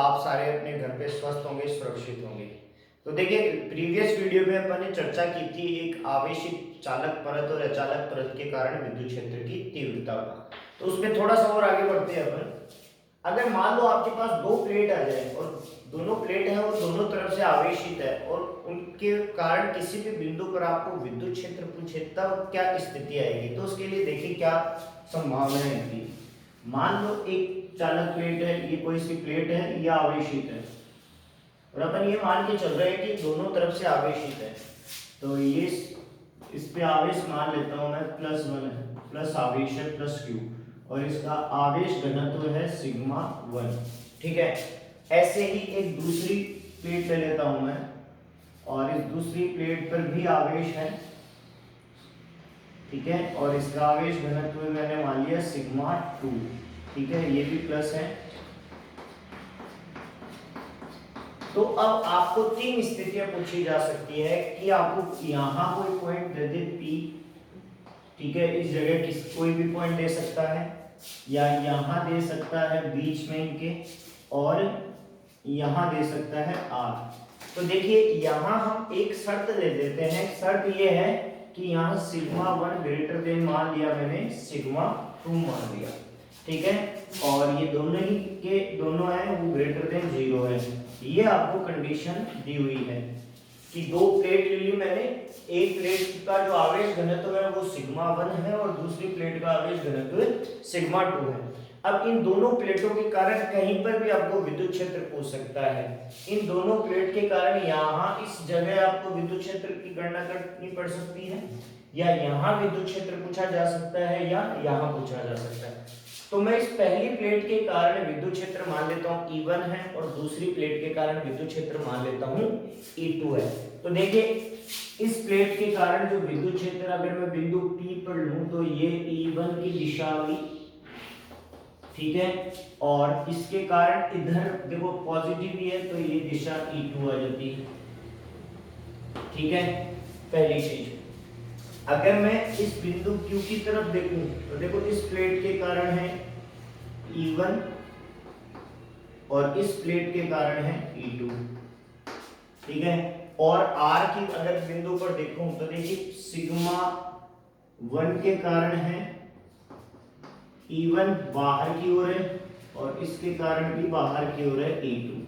आप सारे अपने घर पे स्वस्थ होंगे, सुरक्षित होंगे। तो देखिए, प्रीवियस वीडियो में अपन ने चर्चा की थी एक आवेशित चालक परत और अचालक परत के कारण विद्युत क्षेत्र की तीव्रता का। तो उसमें थोड़ा सा और आगे बढ़ते हैं अपन। अगर मान लो आपके पास दो प्लेट आ जाए और दोनों प्लेट है और दोनों तरफ से आवेशित है और उनके कारण किसी भी बिंदु पर आपको विद्युत क्षेत्र पूछे तब क्या स्थिति आएगी। तो उसके लिए देखिए क्या संभावनाएं होती है। मान लो एक चालक प्लेट है, ये कोई सी प्लेट है, ये आवेशित है और अपन ये मान के चल रहे हैं कि दोनों तरफ से आवेशित है। तो ये इस पे आवेश मान लेता हूं मैं +1 है, प्लस आवेश है प्लस q और इसका आवेश घनत्व है सिग्मा 1। ठीक है, ऐसे ही एक दूसरी प्लेट ले लेता हूं मैं और इस दूसरी प्लेट पर भी आवेश है। ठीक है, और इसका आवेश घनत्व मैंने मान लिया सिग्मा 2। ठीक है, ये भी प्लस है। तो अब आपको तीन स्थितियां पूछी जा सकती है कि आपको यहां कोई पॉइंट दे दे P। ठीक है, इस जगह कोई भी पॉइंट दे सकता है या यहां दे सकता है बीच में इनके, और यहां दे सकता है R। तो देखिए यहां हम एक शर्त ले देते हैं। शर्त ये है कि यहां सिग्मा 1 ग्रेटर देन मान लिया मैंने सिग्मा 2 मान लिया। ठीक है, और ये दोनों ही के दोनों है वो ग्रेटर देन 0 है। ये आपको कंडीशन दी हुई है कि दो प्लेट ले ली मैंने, एक प्लेट का जो आवेश घनत्व है वो सिग्मा 1 है और दूसरी प्लेट का आवेश घनत्व सिग्मा 2 है। अब इन दोनों प्लेटों के कारण कहीं पर भी आपको विद्युत क्षेत्र पूछ सकता है। इन दोनों प्लेट के कारण यहाँ इस जगह आपको विद्युत क्षेत्र की गणना करनी पड़ सकती है, या यहाँ विद्युत क्षेत्र पूछा जा सकता है, या यहाँ पूछा जा सकता है। तो मैं इस पहली प्लेट के कारण विद्युत क्षेत्र मान लेता हूँ E1 है और दूसरी प्लेट के कारण विद्युत क्षेत्र मान लेता हूँ E2 है। तो देखिए इस प्लेट के कारण जो विद्युत क्षेत्र अगर मैं बिंदु P पर लूं तो ये E1 की दिशा हुई। ठीक है, और इसके कारण इधर देखो पॉजिटिव ही है तो ये दिशा E2 आ जाती है। ठीक है, पहली चीज। अगर मैं इस बिंदु Q की तरफ देखूं तो देखो इस प्लेट के कारण है E1 और इस प्लेट के कारण है E2। ठीक है, और R की अगर बिंदु पर देखूं तो देखिए सिग्मा 1 के कारण है E1 बाहर की ओर है और इसके कारण भी बाहर की ओर है E2।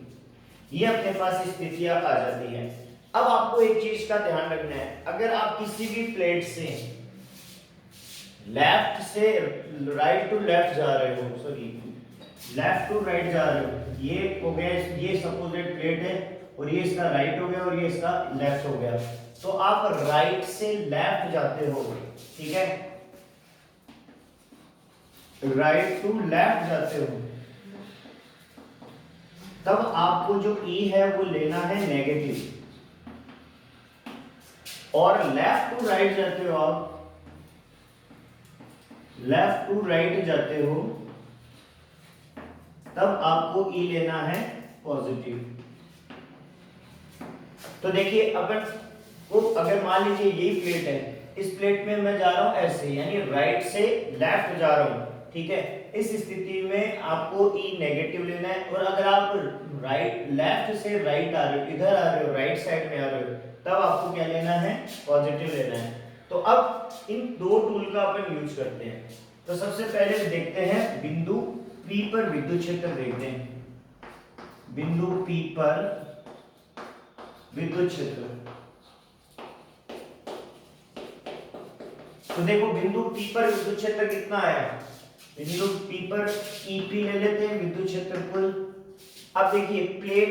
ये अपने पास स्थितियां आ जाती है। अब आपको एक चीज का ध्यान रखना है, अगर आप किसी भी प्लेट से लेफ्ट से राइट टू लेफ्ट जा रहे हो, सॉरी लेफ्ट टू राइट जा रहे हो, ये हो गया, ये सपोजिट प्लेट है और ये इसका राइट हो गया और ये इसका लेफ्ट हो गया, तो आप राइट से लेफ्ट जाते हो। ठीक है, राइट टू लेफ्ट जाते हो तब आपको जो E है वो लेना है नेगेटिव, और लेफ्ट टू राइट जाते हो, आप लेफ्ट टू राइट जाते हो तब आपको E लेना है पॉजिटिव। तो देखिए अगर मान लीजिए यही प्लेट है, इस प्लेट में मैं जा रहा हूं ऐसे, यानी राइट से लेफ्ट जा रहा हूं। ठीक है, इस स्थिति में आपको E नेगेटिव लेना है, और अगर आप लेफ्ट से राइट आ रहे हो, इधर आ रहे हो, राइट साइड में आ रहे हो, तब आपको क्या लेना है, पॉजिटिव लेना है। तो अब इन दो टूल का अपन यूज करते हैं। तो सबसे पहले देखते हैं बिंदु P पर विद्युत क्षेत्र देखते हैं। बिंदु P पर विद्युत क्षेत्र, तो देखो बिंदु P पर विद्युत क्षेत्र कितना आया, बिंदु P पर EP ले लेते हैं विद्युत क्षेत्र कुल। अब देखिए प्लेट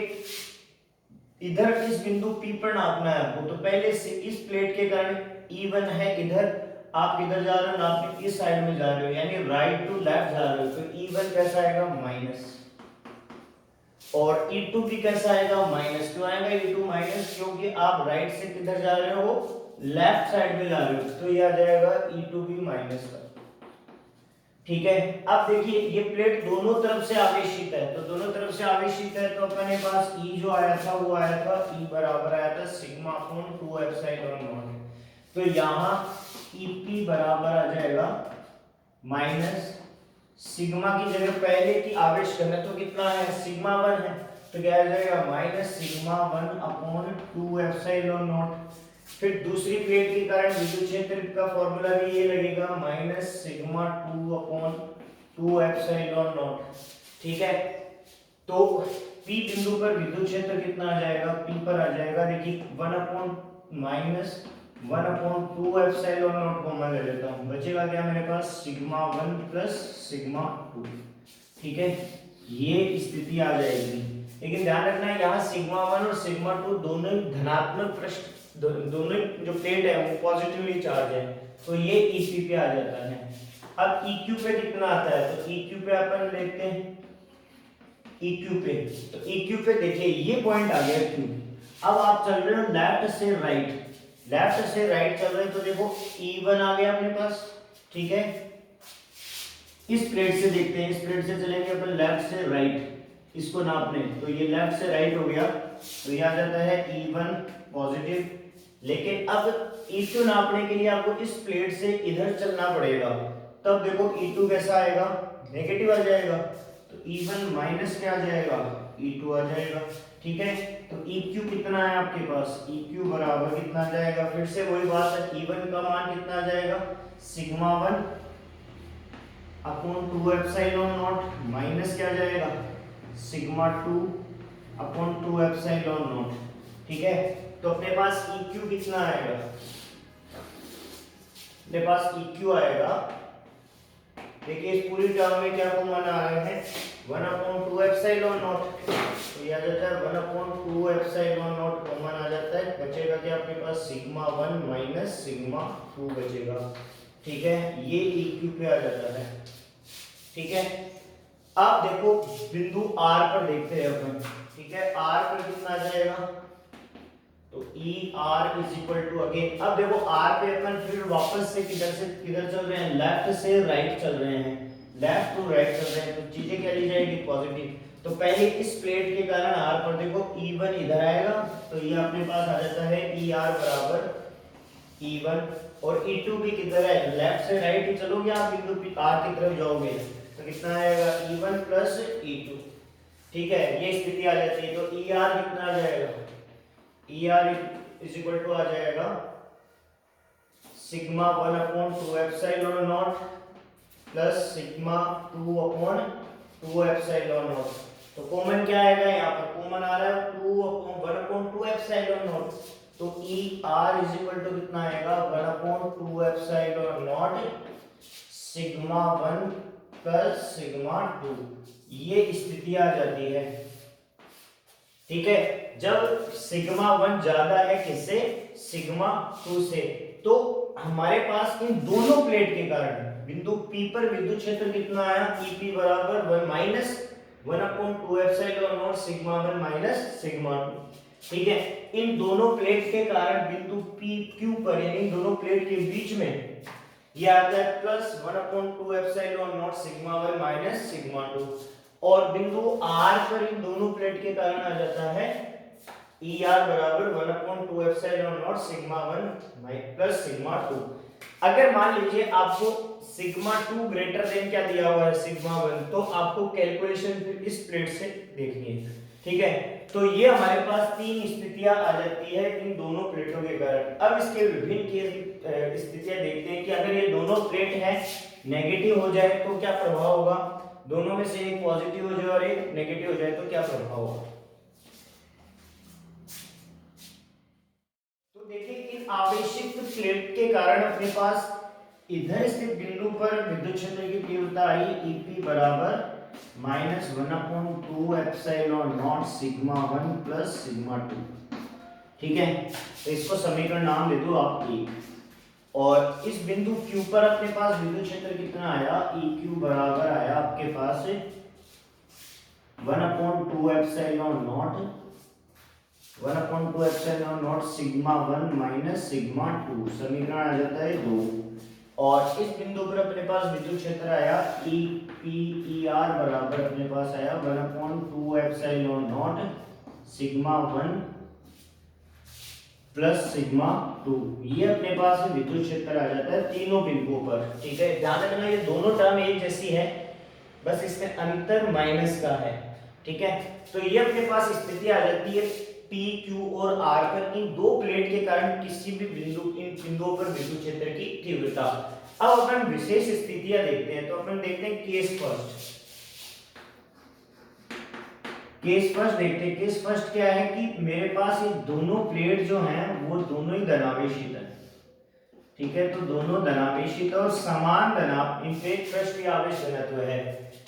इधर इस बिंदु P पर नापना है आपको, तो पहले से इस प्लेट के कारण E1 है इधर, आप इधर जा रहे हो नापने, इस साइड में जा रहे हो यानी राइट टू लेफ्ट जा रहे हो, तो E1 कैसा आएगा माइनस, और E2 भी कैसा आएगा माइनस। क्यों आएगा E2 माइनस, क्योंकि आप राइट से किधर जा रहे हो, लेफ्ट साइड में जा रहे हो, तो ये आ जाएगा E2 भी माइनस का। ठीक है, अब देखिए ये प्लेट दोनों तरफ से आवेशित है, तो दोनों तरफ से आवेशित है तो अपने पास E जो आया था वो आया था, E बराबर आया था सिग्मा अपॉन 2 एप्सिलॉन नॉट। तो यहाँ EP बराबर आ जाएगा माइनस सिग्मा की जगह पहले की आवेश घनत्व कितना है, सिग्मा 1 है, तो क्या आ जाएगा माइनस सिग्मा 1/2 एप्सिलॉन नॉट। फिर दूसरी प्लेट के कारण विद्युत क्षेत्र का फॉर्मूला भी ये लगेगा माइनस सिग्मा 2/2 एप्सिलॉन नॉट। ठीक है, तो P बिंदु पर विद्युत क्षेत्र कितना आ जाएगा, P पर आ जाएगा, देखिए 1/-1/2 एप्सिलॉन नॉट कॉमन ले लेता हूं, बचेगा क्या मेरे पास सिग्मा 1 प्लस सिग्मा 2। ठीक है, ये स्थिति आ जाएगी। लेकिन ध्यान रखना है यहाँ सिग्मा 1 और सिग्मा 2 दोनों धनात्मक पृष्ठ, दोनों जो प्लेट है वो पॉजिटिवली चार्ज है, तो ये EC पे आ जाता है। अब EQ पे कितना आता है, तो EQ पे अपन लेते हैं EQ पे, तो EQ पे देखिए ये पॉइंट आ गया Q। अब आप चल रहे हो लेफ्ट से राइट, लेफ्ट से राइट चल रहे हैं, तो देखो E1 आ गया अपने पास। ठीक है, इस प्लेट से देखते हैं, इस प्लेट से चलेंगे अपन लेफ्ट से राइट, इसको नापने, तो ये लेफ्ट से राइट हो गया, तो ये आ जाता है E1 पॉजिटिव। लेकिन अब E2 नापने के लिए आपको इस प्लेट से इधर चलना पड़ेगा, तब देखो E2 कैसा आएगा, नेगेटिव आ जाएगा, तो E1 माइनस क्या आ जाएगा, E2 आ जाएगा। ठीक है, तो EQ कितना है आपके पास, EQ बराबर कितना आ जाएगा, फिर से वही बात है, E1 का मान कितना आ जाएगा सिग्मा 1/2 एप्सिलॉन नॉट माइनस क्या आ जाएगा सिग्मा 2/2 एप्सिलॉन नॉट। ठीक है, तो अपने पास EQ कितना आएगा, अपने पास EQ आएगा, देखिए इस पूरी टर्म में क्या कॉमन आ रहे हैं 1/2 एप्सिलॉन नॉट, तो ये आ जाता है 1/2 एप्सिलॉन नॉट कॉमन आ जाता है, बचेगा क्या अपने पास सिग्मा 1 माइनस सिग्मा 2 बचेगा। ठीक है, ये EQ पे आ जाता है। ठीक है, अब देखो बिंदु R पर देखते हैं अपन। ठीक है, R पर कितना आ जाएगा, तो ER is equal to again, अब देखो R पे अपन फिर वापस से किधर चल रहे हैं, लेफ्ट से राइट चल रहे हैं, लेफ्ट टू राइट चल रहे हैं, तो चीजें क्या ली जाएगी पॉजिटिव। तो पहले इस प्लेट के कारण R पर देखो E1 इधर आएगा, तो ये अपने पास आ जाता है ER बराबर E1, और E2 भी किधर है, लेफ्ट से राइट ही चलोगे आप, बिंदु R की तरफ जाओगे, तो कितना आएगा E1 प्लस E2। ठीक है, ये स्थिति आ जाती है, तो ER कितना आ जाएगा, ER इज इक्वल टू आ जाएगा sigma 1/2 epsilon not plus sigma 2/2 epsilon not. तो कॉमन क्या आएगा, यहाँ पर कॉमन आ रहा है 1/2 एप्सिलॉन नॉट, तो ER इज इक्वल टू कितना आएगा 1/2 epsilon naught sigma 1 plus sigma 2, ये स्थिति आ जाती है। ठीक है, जब सिग्मा 1 ज्यादा है किससे, सिग्मा 2 से, तो हमारे पास इन दोनों प्लेट के कारण बिंदु P पर विद्युत क्षेत्र कितना आया, EP बराबर 1 minus 1/2 epsilon naught sigma 1 minus sigma 2। ठीक है, इन दोनों प्लेट के कारण बिंदु PQ पर, यानी इन दोनों प्लेट के बीच में ये आता है plus 1/2 epsilon naught sigma 1 minus sigma 2, और बिंदु R पर इन दोनों प्लेट के कारण आ जाता है ER बराबर 1/2 epsilon naught sigma 1 plus sigma 2। अगर मान लीजिए आपको सिग्मा 2 ग्रेटर देन क्या दिया हुआ है सिग्मा 1, तो आपको कैलकुलेशन फिर इस प्लेट से देखनी है। ठीक है, तो ये हमारे पास तीन स्थितियां आ जाती है इन दोनों प्लेटों के कारण। अब इसके विभिन्न स्थितियां देखते हैं कि अगर ये दोनों प्लेट है नेगेटिव हो जाए तो क्या प्रभाव होगा, दोनों में से एक पॉजिटिव हो जाए और एक नेगेटिव हो जाए तो क्या प्रभाव होगा। तो देखिए इन आवेशित प्लेट के कारण अपने पास इधर स्थित बिंदु पर विद्युत क्षेत्र की तीव्रता आई EP बराबर -1/2 epsilon naught sigma 1 plus sigma 2। ठीक है, तो इसको समीकरण नाम दे दो आप 1, और इस बिंदु Q पर अपने पास विद्युत क्षेत्र कितना आया, EQ बराबर आया आपके पास 1/2 epsilon naught sigma 1 minus sigma 2, समीकरण आ जाता है 2, और इस बिंदु पर अपने पास विद्युत क्षेत्र आया ER बराबर अपने पास आया 1/2 epsilon naught sigma 1 plus sigma 2, ये अपने पास विद्युत क्षेत्र आ जाता है तीनों बिंदुओं पर। ठीक है, ध्यान रखना ये दोनों टर्म एक जैसी है, बस इसमें अंतर माइनस का है। ठीक है, तो ये अपने पास स्थिति आ जाती है P, Q और R पर इन दो प्लेट के कारण किसी भी बिंदु इन बिंदुओं पर विद्युत क्षेत्र की तीव्रता। अब अपन विशेष स्थितियां देखते हैं, तो अपन देखते हैं केस फर्स्ट। केस फर्स्ट देखते हैं। केस फर्स्ट क्या है कि मेरे पास ये दोनों प्लेट जो हैं वो दोनों ही धनावेशित है, ठीक है, तो दोनों धनावेशित और समान धनाभ इन पे पृष्ठीय आवेश घनत्व है,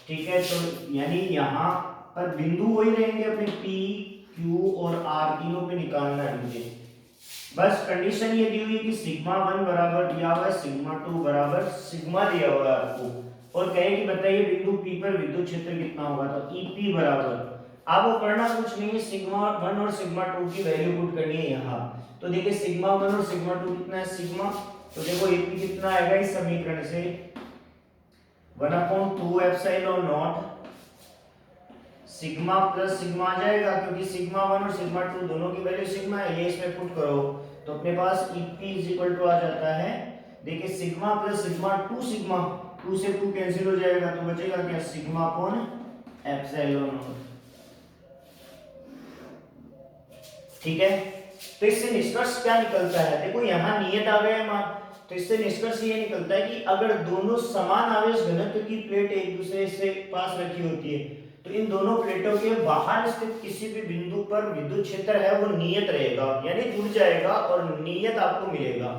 ठीक है, तो यानी यहाँ पर बिंदु वही रहेंगे अपने P, Q और R तीनों पे निकालना है मुझे। बस कंडीशन ये दी हुई है कि सिग्मा 1 बराबर दिया हुआ है, सिग्मा 2 बराबर सिग्मा दिया हुआ है आपको, और कहे कि बताइए बिंदु P पर विद्युत क्षेत्र कितना होगा, तो EP बराबर, आपको करना कुछ नहीं है, सिग्मा 1 और सिग्मा 2 की वैल्यू पुट करनी है यहाँ। तो देखिए सिग्मा 1 और सिग्मा 2 कितना है, सिग्मा, तो देखो EP कितना आएगा इस समीकरण से 1/2 epsilon naught sigma plus sigma आ जाएगा, क्योंकि सिग्मा 1 और सिग्मा 2 दोनों की वैल्यू सिग्मा है, ये इसमें पुट करो तो अपने पास EP आ जाता है, देखिए सिग्मा प्लस सिग्मा 2 सिग्मा 2 से 2 कैंसिल हो जाएगा, तो बचेगा क्या, सिग्मा अपॉन एप्सिलॉन नॉट, ठीक है। तो इससे निष्कर्ष क्या निकलता है, देखो यहाँ नियत आ गया मान, तो इससे निष्कर्ष ये निकलता है कि अगर दोनों समान आवेश घनत्व की प्लेट एक दूसरे से पास रखी होती है तो इन दोनों प्लेटों के बाहर स्थित किसी भी बिंदु पर विद्युत क्षेत्र है वो नियत रहेगा, यानी जुड़ जाएगा और नियत आपको मिलेगा,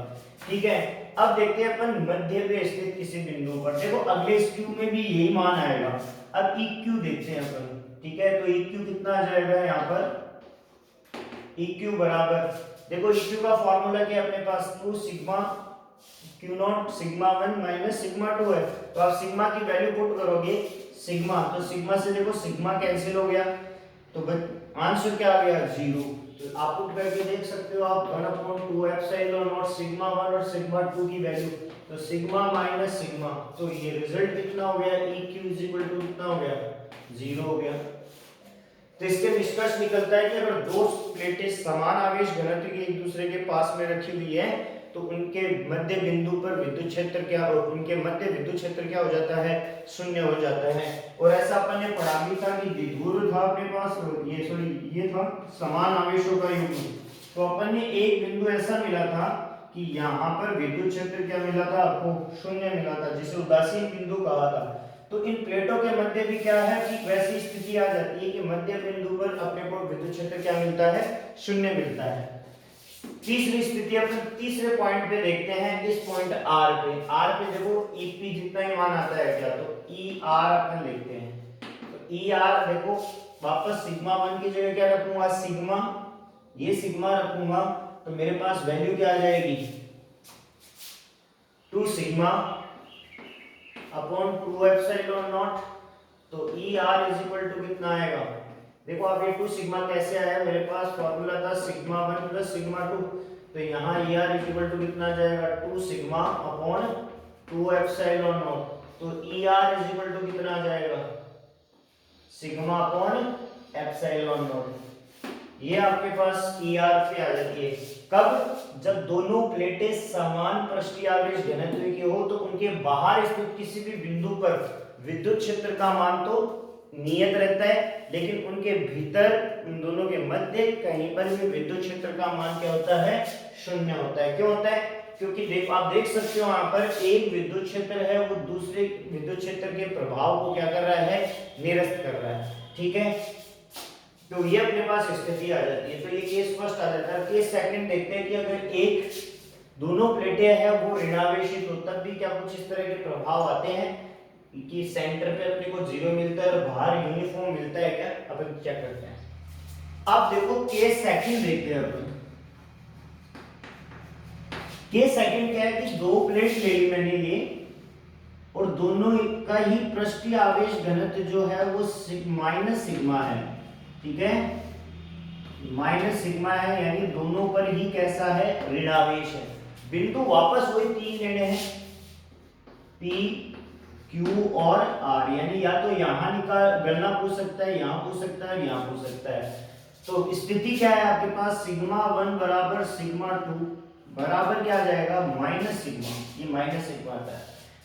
ठीक है। अब देखते हैं अपन मध्य पे स्थित किसी बिंदु पर, देखो अगले स्क्यू में भी यही मान आएगा। अब EQ देखते हैं अपन, ठीक है, तो EQ कितना आ जाएगा यहाँ पर, EQ बराबर, देखो EQ का फॉर्मूला क्या है अपने पास, 2 sigma Q0 sigma 1 minus sigma 2 है, तो आप सिग्मा की वैल्यू पुट करोगे सिग्मा, तो सिग्मा से देखो सिग्मा कैंसिल हो गया, तो आंसर क्या आ गया 0, तो आप पुट करके देख सकते हो आप 1/2 एप्सिलॉन नॉट सिग्मा 1 और सिग्मा 2 की वैल्यू, तो सिग्मा माइनस सिग्मा, तो ये रिजल्ट कितना हो गया, EQ कितना हो गया 0 हो गया। तो इसके निष्कर्ष निकलता है कि अगर दो प्लेटें समान आवेश घनत्व की एक दूसरे के पास में रखी हुई है तो उनके मध्य बिंदु पर विद्युत क्षेत्र क्या हो, उनके मध्य विद्युत क्षेत्र क्या हो जाता है, शून्य हो जाता है। और ऐसा अपन ने पढ़ा भी था कि द्विध्रुव था अपने पास, ये था समान आवेशों का युग्म, तो अपन ने एक बिंदु ऐसा मिला था कि यहाँ पर विद्युत क्षेत्र क्या मिला था आपको, शून्य मिला था, जिसे उदासीन बिंदु कहा था। तो इन प्लेटों के मध्य भी क्या है कि वैसी स्थिति आ जाती है कि मध्य बिंदु पर अपने को विद्युत क्षेत्र क्या मिलता है, शून्य मिलता है। तीसरी स्थिति अपन तीसरे पॉइंट पे देखते हैं, इस पॉइंट R पे देखो EP जितना ही मान आता है क्या, तो ER अपन लिखते हैं, तो ER देखो वापस सिग्मा 1 की जगह क्या रखूंगा, सिग्मा, ये सिग्मा रखूंगा, तो मेरे पास वैल्यू क्या आ जाएगी 2 सिग्मा अपॉन 2 एप्सिलॉन नॉट, तो ER कितना आएगा, देखो अब ये 2 सिग्मा कैसे आया, मेरे पास फॉर्मूला था सिग्मा 1 प्लस सिग्मा 2, तो यहाँ ER कितना आ जाएगा 2 सिग्मा अपॉन 2 एप्सिलॉन नॉट, तो ER कितना आ जाएगा सिग्मा अपॉन एप्सिलॉन नॉट, ये आपके पास ER पे आ जाती है। कब, जब दोनों प्लेटें समान पृष्ठीय आवेश घनत्व की हो तो उनके बाहर स्थित किसी भी बिंदु पर विद्युत क्षेत्र का मान तो नियत रहता है, लेकिन उनके भीतर उन दोनों के मध्य कहीं पर भी विद्युत क्षेत्र का मान क्या होता है, शून्य होता है। क्यों होता है, क्योंकि देखो आप देख सकते हो यहाँ पर एक विद्युत क्षेत्र है वो दूसरे विद्युत क्षेत्र के प्रभाव को क्या कर रहा है, निरस्त कर रहा है, ठीक है। तो ये अपने पास स्थिति आ जाती है, तो ये केस फर्स्ट आ जाता है। केस सेकंड देखते हैं कि अगर एक दोनों प्लेटें हैं वो ऋणावेशित हो तब भी क्या कुछ इस तरह के प्रभाव आते हैं कि सेंटर पे अपने को 0 मिलता है और बाहर यूनिफॉर्म मिलता है क्या, अपन चेक करते हैं। अब देखो केस सेकंड देखते हैं अपन। केस सेकंड क्या है कि दो प्लेट ले ली मैंने ये, और दोनों का ही पृष्ठीय आवेश घनत्व जो है वो माइनस सिग्मा है, ठीक है, माइनस सिग्मा है, यानी दोनों पर ही कैसा है, ऋणावेश है। बिंदु वापस वही 3 लेने हैं, P, Q और R, यानी या तो यहाँ निकाल गणना पूछ सकता है, यहाँ पूछ सकता है, यहाँ पूछ सकता है। तो स्थिति क्या है आपके पास, सिग्मा 1 बराबर सिग्मा 2 बराबर क्या आ जाएगा, माइनस सिग्मा, ये माइनस सिग्मा आता है।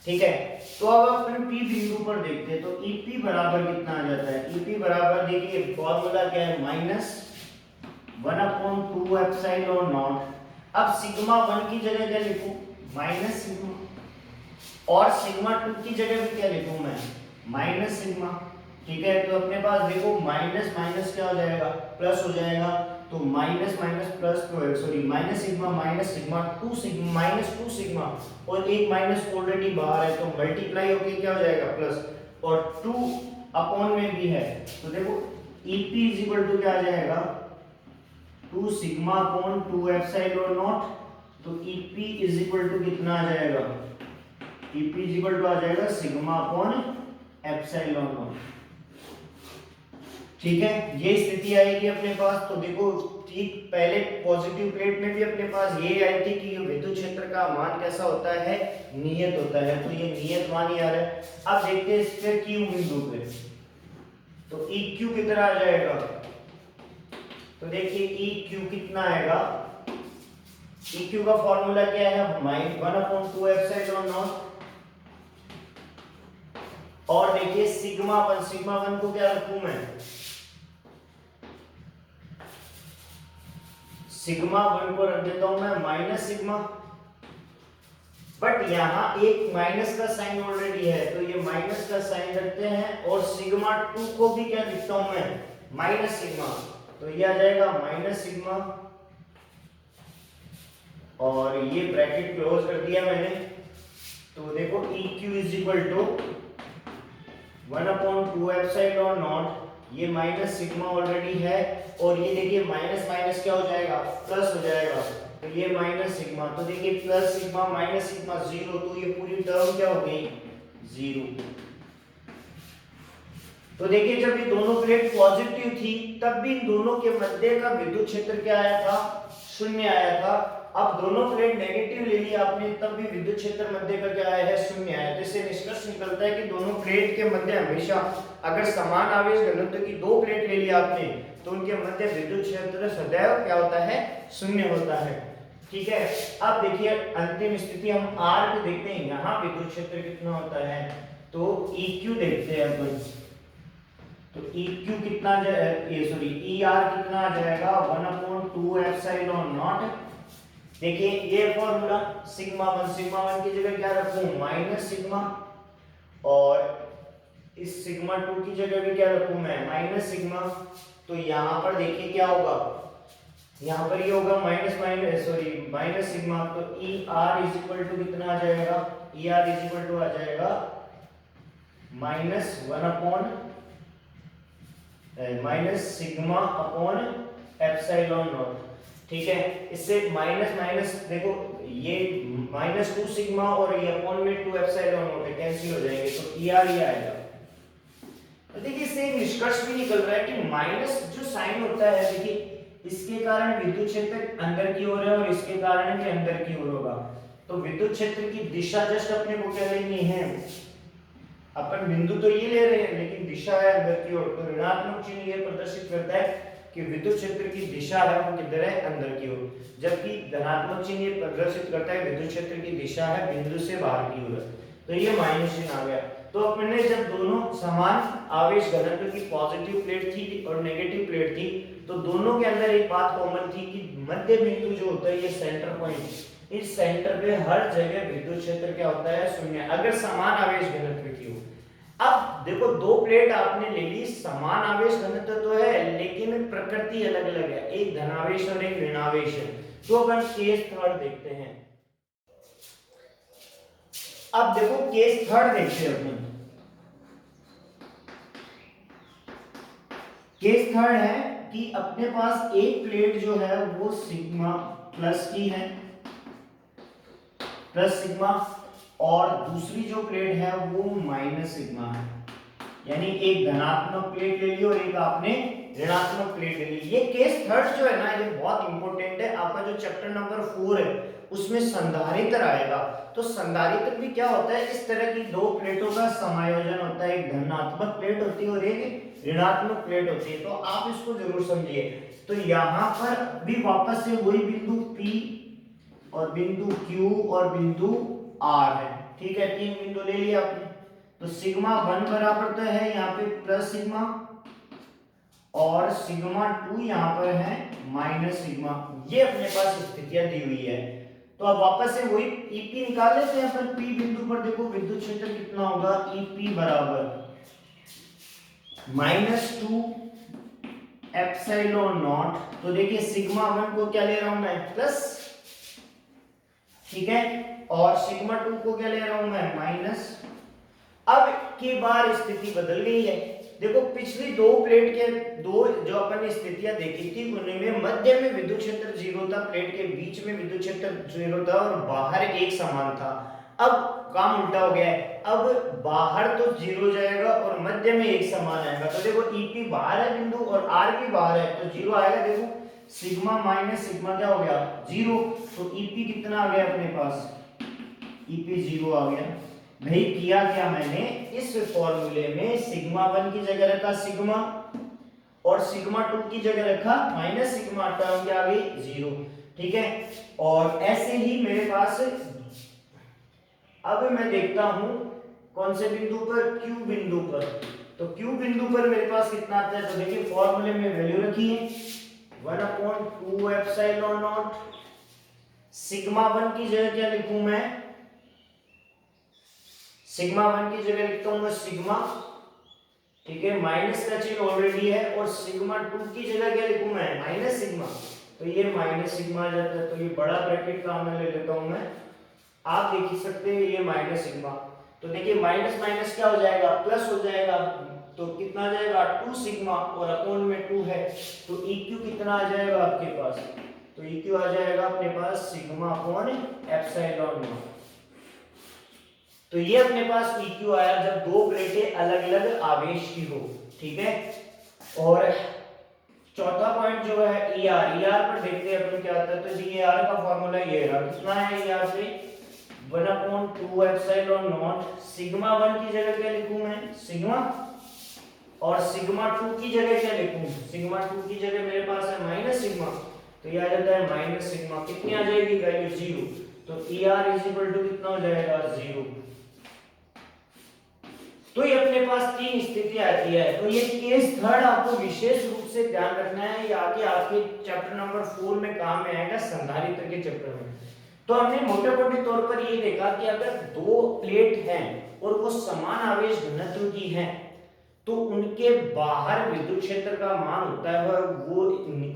ठीक है। तो अब अपन P बिंदु पर देखते हैं, तो EP बराबर कितना आ जाता है? EP बराबर देखिए फॉर्मूला क्या है, -1/2 एप्सिलॉन नॉट। अब सिग्मा 1 की जगह क्या लिखूं, माइनस सिग्मा, और सिग्मा 2 की जगह भी क्या लिखूं मैं, माइनस सिग्मा। ठीक है, तो अपने पास देखो माइनस माइनस क्या हो जाएगा, प्लस हो जाएगा। तो minus minus plus, sorry minus sigma 2 sigma -2 sigma, और एक माइनस ऑलरेडी बाहर है, तो मल्टीप्लाई होके क्या हो जाएगा, प्लस, और 2 अपॉन में भी है, तो देखो EP क्या आ जाएगा, 2 सिग्मा अपॉन 2 एप्सिलॉन नॉट। तो EP कितना आ जाएगा, EP आ जाएगा सिग्मा अपॉन एप्सिलॉन नॉट। ठीक है, ये स्थिति आएगी अपने पास। तो देखो ठीक पहले पॉजिटिव प्लेट में भी अपने पास ये आई थी कि विद्युत क्षेत्र का मान कैसा होता है, नियत होता है, तो ये नियत मान ही आ रहा है। अब देखते हैं इस पे Q बिंदु पे, तो EQ कितना आ जाएगा, तो देखिए EQ कितना आएगा, EQ का फॉर्मूला क्या है, -1/2 एप्सिलॉन नॉट। और देखिए सिग्मा 1 को क्या रखूं मैं, सिग्मा 1 को रख देता हूं मैं माइनस सिग्मा, बट यहां एक माइनस का साइन ऑलरेडी है, तो ये माइनस का साइन रखते हैं, और सिग्मा 2 को भी क्या लिखता हूं मैं, माइनस सिग्मा, तो ये आ जाएगा माइनस सिग्मा, और ये ब्रैकेट क्लोज कर दिया मैंने। तो देखो EQ 1/2 एप्सिलॉन नॉट, ये माइनस सिग्मा ऑलरेडी है, और ये देखिए माइनस माइनस क्या हो जाएगा, प्लस हो जाएगा, तो ये माइनस सिग्मा, तो देखिए प्लस सिग्मा माइनस सिग्मा 0, तो ये पूरी टर्म क्या हो गई, 0। तो देखिए जब ये दोनों प्लेट पॉजिटिव थी तब भी इन दोनों के मध्य का विद्युत क्षेत्र क्या आया था, 0 आया था। अब दोनों प्लेट नेगेटिव ले लिया आपने, तब भी विद्युत क्षेत्र मध्य का क्या आया है, 0 आया। तो इससे निष्कर्ष निकलता है कि दोनों प्लेट के मध्य हमेशा, अगर समान आवेश घनत्व की दो प्लेट ले लिया आपने, तो उनके मध्य विद्युत क्षेत्र सदैव क्या होता है, 0 होता है। ठीक है, अब देखिए अंतिम स्थिति हम R पे देखते हैं, यहाँ विद्युत क्षेत्र कितना होता है, तो EQ देखते हैं अपन। तो EQ कितना ER कितना आ जाएगा, 1/2 एप्सिलॉन नॉट। देखिए ये फॉर्मूला सिग्मा 1 की जगह क्या रखूं, माइनस सिग्मा, और इस सिग्मा 2 की जगह भी क्या रखूं मैं, माइनस सिग्मा। तो यहां पर देखिए क्या होगा, यहां पर ये होगा माइनस सिग्मा, तो ER कितना आ जाएगा, ER आ जाएगा minus sigma upon epsilon not. ठीक है, इससे माइनस माइनस देखो ये -2 सिग्मा और ये अपॉन में 2 एप्सिलॉन नॉट कैंसिल हो जाएंगे, तो ER ये आएगा। तो देखिए इससे एक निष्कर्ष भी निकल रहा है कि माइनस जो साइन होता है, देखिए इसके कारण विद्युत क्षेत्र अंदर की ओर है और इसके कारण भी अंदर की ओर होगा। तो विद्युत क्षेत्र की दिशा जस्ट अपने को क्या लेनी है, अपन बिंदु तो ये ले रहे हैं लेकिन दिशा है अंदर की ओर, तो ऋणात्मक चिन्ह ये प्रदर्शित करता है कि विद्युत क्षेत्र की दिशा है वो किधर है, अंदर की ओर, जबकि धनात्मक चिन्ह ये प्रदर्शित करता है विद्युत क्षेत्र की दिशा है बिंदु से बाहर की ओर। तो ये माइनस चिन्ह आ गया। तो अपने जब दोनों समान आवेश घनत्व की पॉजिटिव प्लेट थी और नेगेटिव प्लेट थी, तो दोनों के अंदर एक बात कॉमन थी कि मध्य बिंदु जो होता है ये सेंटर पॉइंट, इस सेंटर पे हर जगह विद्युत क्षेत्र क्या होता है, 0, अगर समान आवेश घनत्व की हो। अब देखो दो प्लेट आपने ले ली, समान आवेश घनत्व तो है लेकिन प्रकृति अलग अलग है, एक धनावेश और एक ऋणावेश है। तो अपन केस थर्ड देखते हैं। अब देखो केस थर्ड देखते हैं अपन। केस थर्ड है कि अपने पास एक प्लेट जो है वो सिग्मा प्लस की है, प्लस सिग्मा, और दूसरी जो प्लेट है वो माइनस सिग्मा है, यानी एक धनात्मक प्लेट ले ली और एक आपने ऋणात्मक प्लेट ले ली। ये केस थर्ड जो है ना ये बहुत इंपॉर्टेंट है, आपका जो चैप्टर नंबर 4 है उसमें संधारित्र आएगा। तो संधारित्र भी क्या होता है, इस तरह की दो प्लेटों का समायोजन होता है, एक धनात्मक प्लेट होती है और एक ऋणात्मक प्लेट होती है, तो आप इसको जरूर समझिए। तो यहां पर भी वापस से वही बिंदु P और बिंदु Q और बिंदु R है, ठीक है, 3 बिंदु ले लिया आपने। तो सिग्मा 1 बराबर तो है यहाँ पे प्लस सिग्मा, और सिग्मा 2 यहाँ पर है माइनस सिग्मा। ये अपने पास स्थितियां दी हुई है। तो अब वापस से वही ईपी निकाल लेते हैं अपन। पी बिंदु पर देखो विद्युत क्षेत्र कितना होगा, ईपी बराबर -2 एप्सिलॉन नॉट। तो देखिए सिग्मा 1 को क्या ले रहा हूं मैं, प्लस, ठीक है, और सिग्मा 2 को क्या ले रहा हूं मैं, माइनस। अब की बार स्थिति बदल गई है। देखो पिछली दो प्लेट के दो जो अपन ने स्थितियां देखी थी उनमें मध्य में विद्युत क्षेत्र 0 था, प्लेट के बीच में विद्युत क्षेत्र 0 था और बाहर एक समान था। अब काम उल्टा हो गया है, अब बाहर तो 0 जाएगा और मध्य में एक समान आएगा। तो देखो ईपी बाहर है बिंदु और आर भी बाहर है, तो 0 आएगा। देखो सिग्मा माइनस सिग्मा क्या हो गया, 0। तो ईपी कितना आ गया अपने पास, ईपी 0 आ गया। भाई किया क्या मैंने, इस फॉर्मूले में सिग्मा 1 की जगह रखा सिग्मा और सिग्मा 2 की जगह रखा माइनस सिग्मा, टर्म क्या आ गई 0, ठीक है। और ऐसे ही मेरे पास अब मैं देखता हूं कौन से बिंदु पर, Q बिंदु पर। तो Q बिंदु पर मेरे पास कितना आता है, तो देखिए फॉर्मूले में वैल्यू रखी है 1/2 एप्सिलॉन नॉट। सिग्मा 1 की जगह क्या लिखूं मैं, सिग्मा 1 की जगह लिखता हूं मैं सिग्मा, ठीक है, माइनस का चिन्ह ऑलरेडी है। और सिग्मा 2 की जगह क्या लिखूं मैं, माइनस सिग्मा, तो ये माइनस सिग्मा आ जाता है। तो ये बड़ा ब्रैकेट का मैं ले लेता हूं मैं, आप देख ही सकते हैं ये माइनस सिग्मा। तो देखिए माइनस माइनस क्या हो जाएगा, प्लस हो जाएगा। तो कितना आ जाएगा 2 सिग्मा और अपॉन में 2 है, तो EQ कितना आ जाएगा आपके पास, तो EQ आ जाएगा अपने पास सिग्मा अपॉन एप्सिलॉन नॉट। तो ये अपने पास EQ आया जब दो प्लेटें अलग अलग आवेश की हो, ठीक है। और चौथा पॉइंट जो है ER पर देखते हैं अपन क्या आता है। तो जी ER का फॉर्मूला ये रहा, कितना है ER से 1/2 एप्सिलॉन नॉट। सिग्मा 1 की जगह क्या लिखूं मैं, सिग्मा, और सिग्मा 2 की जगह क्या लिखूं, सिग्मा 2 की जगह मेरे पास है माइनस सिग्मा, तो ये आ जाता है माइनस सिग्मा। कितनी आ जाएगी वैल्यू 0, तो ER कितना हो जाएगा 0। तो ये अपने पास 3 स्थिति आती है। तो ये केस थर्ड आपको विशेष रूप से ध्यान रखना है, ये आगे आपके चैप्टर नंबर 4 में काम में आएगा, संधारित्र के चैप्टर में। तो हमने मोटे-मोटे तौर पर ये देखा कि अगर दो प्लेट हैं और वो समान आवेश घनत्व की हैं, तो उनके बाहर विद्युत क्षेत्र का मान होता है वो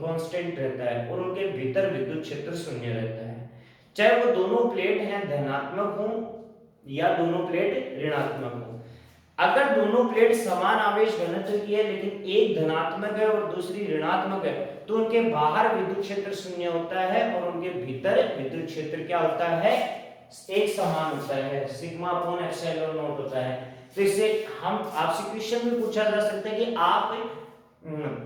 कांस्टेंट रहता है और उनके भीतर विद्युत क्षेत्र शून्य रहता है, चाहे वो दोनों प्लेट हैं धनात्मक हो या दोनों प्लेट ऋणात्मक हो। अगर दोनों प्लेट समान आवेश घनत्व की है लेकिन एक धनात्मक है और दूसरी ऋणात्मक है, तो उनके बाहर विद्युत क्षेत्र शून्य होता है और उनके भीतर विद्युत क्षेत्र क्या होता है, एक समान होता है, सिग्मा अपॉन एप्सिलॉन नॉट होता है। तो इससे हम आपसे क्वेश्चन में पूछा जा सकता है कि आप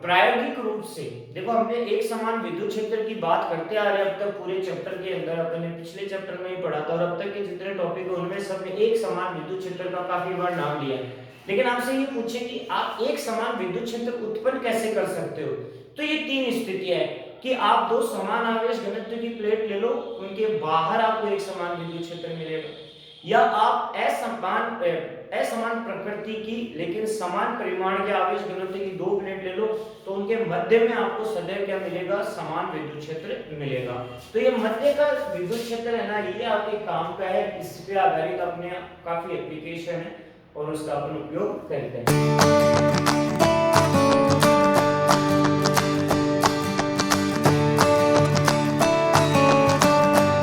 प्रायोगिक रूप से देखो, हमने एक समान विद्युत क्षेत्र की बात करते आ रहे हैं अब तक पूरे चैप्टर के अंदर, अपने पिछले चैप्टर में ही पढ़ा था और अब तक के जितने टॉपिक है उनमें सब में एक समान विद्युत क्षेत्र का काफी बार नाम लिया है। लेकिन आपसे ये पूछे कि आप एक समान विद्युत क्षेत्र उत्पन्न कैसे कर सकते हो, तो ये 3 स्थितियां है कि आप दो समान आवेश घनत्व की प्लेट ले लो, उनके बाहर आपको एक समान विद्युत क्षेत्र मिलेगा, या आप असमान प्रकृति की लेकिन समान परिमाण के आवेश घनत्व की दो प्लेट ले लो, तो उनके मध्य में आपको सदैव क्या मिलेगा, समान विद्युत क्षेत्र मिलेगा। तो ये मध्य का विद्युत क्षेत्र है ना, ये आपके काम का है, इस पे आधारित अपने काफी एप्लीकेशन है और उसका अपन उपयोग करते हैं।